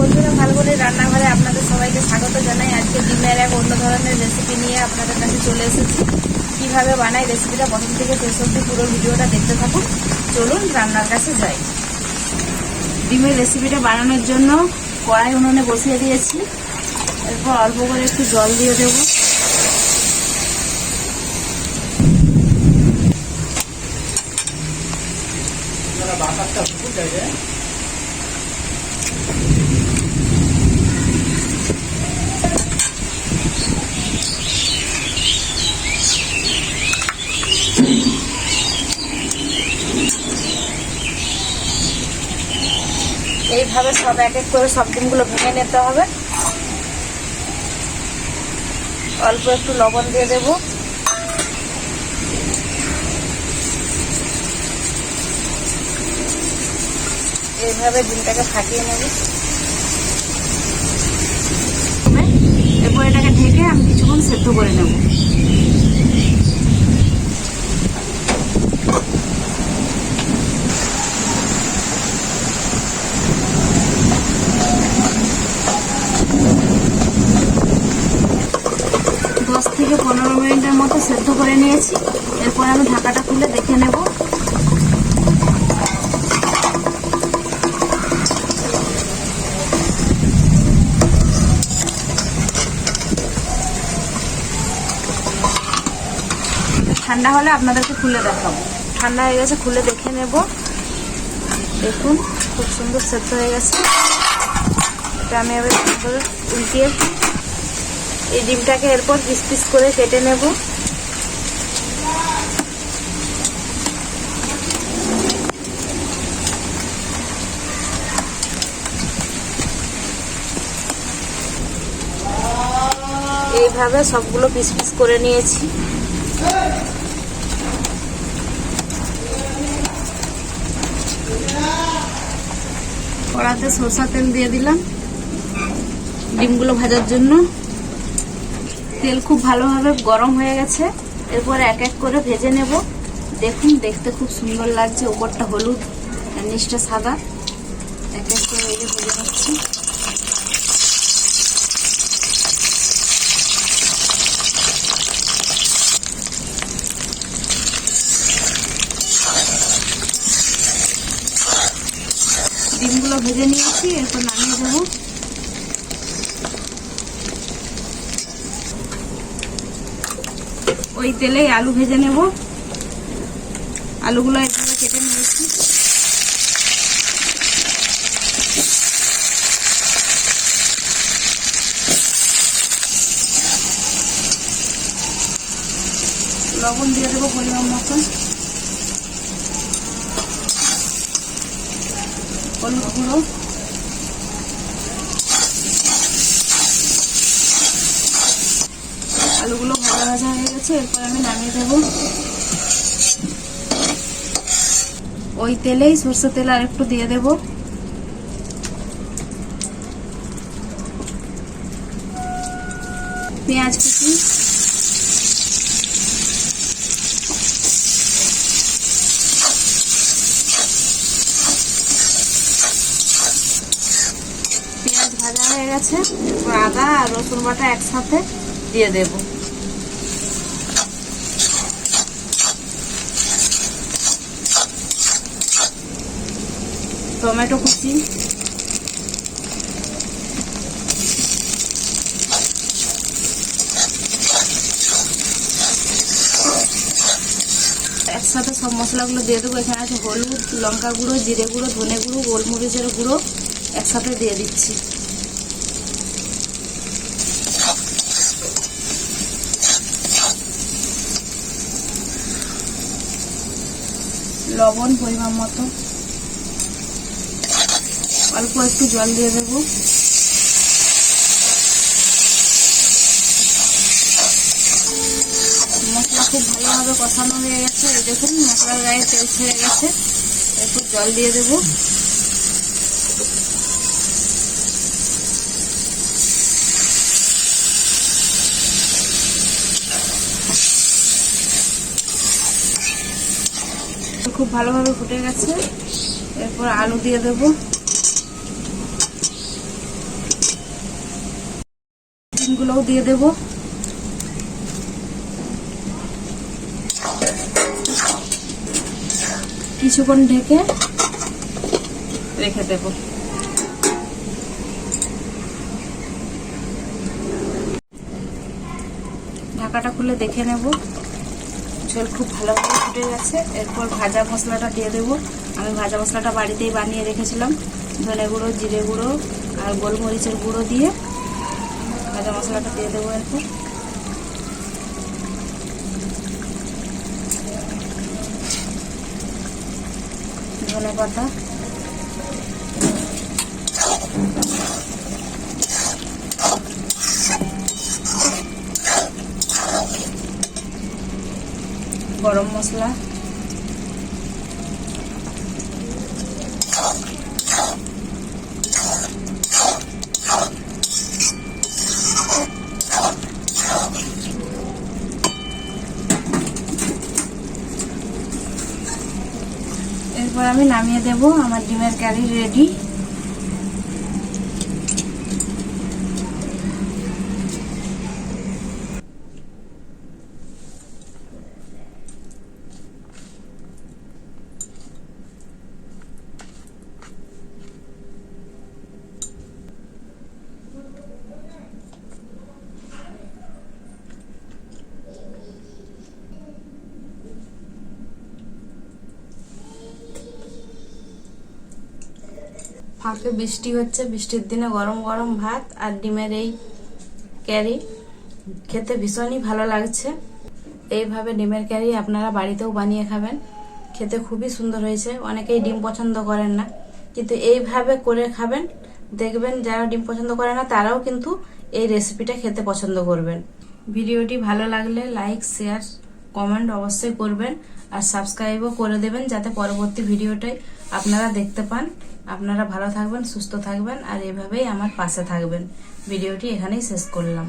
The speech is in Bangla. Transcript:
বন্ধুরা, ফাল্গুনির রান্নাঘরে আপনাদের সবাইকে স্বাগত জানাই। আজকে ডিমের এক অন্য ধরনের রেসিপি নিয়ে আপনাদের কাছে চলে এসেছি। কিভাবে বানাই রেসিপিটা প্রথম থেকে শেষ অবধি পুরো ভিডিওটা দেখতে থাকুন। চলুন রান্নার কাছে যাই। ডিমের রেসিপিটা বানানোর জন্য কড়াই উনুনে বসিয়ে দিয়েছি। এরপর অল্প করে একটু জল দিয়ে দেবো। এইভাবে সব এক এক করে সব ডিমগুলো ভেঙে নিতে হবে। অল্প একটু লবণ দিয়ে দেব। এইভাবে ডিমটাকে ফাটিয়ে নেব। এরপর এটাকে ঢেকে আমি কিছুক্ষণ সেদ্ধ করে নেব। থেকে 15 মিনিটের মতো সেদ্ধ করে নিয়েছি। এরপর আমি ঢাকাটা খুলে দেখে নেব। ঠান্ডা হলে আপনাদেরকে খুলে দেখাবো। ঠান্ডা হয়ে গেছে, খুলে দেখে নেব। দেখুন খুব সুন্দর সেদ্ধ হয়ে গেছে। এটা আমি এবার উল্টিয়ে এই ডিমটাকে এরপর পিস পিস করে কেটে নেব। এইভাবে সবগুলো পিস পিস করে নিয়েছি। কড়াতে সরষের তেল দিয়ে দিলাম ডিমগুলো ভাজার জন্য। তেল খুব ভালোভাবে গরম হয়ে গেছে। এরপর এক এক করে ভেজে নেব। দেখুন দেখতে খুব সুন্দর লাগছে। উপরটা হলুদ, নিচটা সাদা। এক এক করে ভেজে নিচ্ছি। ডিমগুলো ভেজে নিয়েছি। এরপর নামিয়ে দেবো। ওই তেলে আলু ভেজে নেব। আলুগুলো এভাবে কেটে নিয়েছি। লবণ দিয়ে দেবো পরিমাণ মতন। হলুদ গুঁড়ো, আলুগুলো ভাজা ভাজা হয়ে গেছে। এরপর আমি নামিয়ে দেব। ওই তেলেই সরষের তেল আর একটু দিয়ে দেব। পেঁয়াজ কুচি, পেঁয়াজ ভাজা হয়ে গেছে। এরপর আদা আর রসুন বাটা একসাথে দিয়ে দেব। টমেটো কুচি, একসাথে সব মশলাগুলো দিয়ে দেবো। এখানে আছে হলুদ, লঙ্কা গুঁড়ো, জিরে গুঁড়ো, ধনে গুঁড়ো, গোলমরিচের গুঁড়ো একসাথে দিয়ে দিচ্ছি। লবণ পরিমাণ মতো, অল্প একটু জল দিয়ে দেব। মশলা খুব ভালোভাবে কষানো হয়ে গেছে। এই দেখুন মশলার গায়ে তেল ছেড়ে গেছে। একটু জল দিয়ে দেব। খুব ভালোভাবে ফুটে গেছে। এরপর আলু দিয়ে দেব। ডিমগুলোও দিয়ে দেব। কিছুক্ষণ ঢেকে রেখে দেব। ঢাকাটা খুলে দেখে নেব, ঝোল খুব ভালোভাবে ফুটে গেছে। এরপর ভাজা মশলাটা দিয়ে দেব। আমি ভাজা মশলাটা বাড়িতেই বানিয়ে রেখেছিলাম, ধনে গুঁড়ো, জিরে গুঁড়ো আর গোলমরিচের গুঁড়ো দিয়ে ভাজা মশলাটা দিয়ে দেবো। এরপর ধনে পাতা, গরম মশলা, এরপর আমি নামিয়ে দেব। আমার ডিমের কারি রেডি। ফাঁকে বৃষ্টি হচ্ছে, বৃষ্টির দিনে গরম গরম ভাত আর ডিমের এই ক্যারি খেতে ভীষণই ভালো লাগছে। এইভাবে ডিমের ক্যারি আপনারা বাড়িতেও বানিয়ে খাবেন, খেতে খুবই সুন্দর হয়েছে। অনেকেই ডিম পছন্দ করেন না, কিন্তু এইভাবে করে খাবেন, দেখবেন যারা ডিম পছন্দ করে না তারাও কিন্তু এই রেসিপিটা খেতে পছন্দ করবেন। ভিডিওটি ভালো লাগলে লাইক, শেয়ার, কমেন্ট অবশ্যই করবেন আর সাবস্ক্রাইবও করে দেবেন, যাতে পরবর্তী ভিডিওটাই আপনারা দেখতে পান। আপনারা ভালো থাকবেন, সুস্থ থাকবেন আর এভাবেই আমার পাশে থাকবেন। ভিডিওটি এখানেই শেষ করলাম।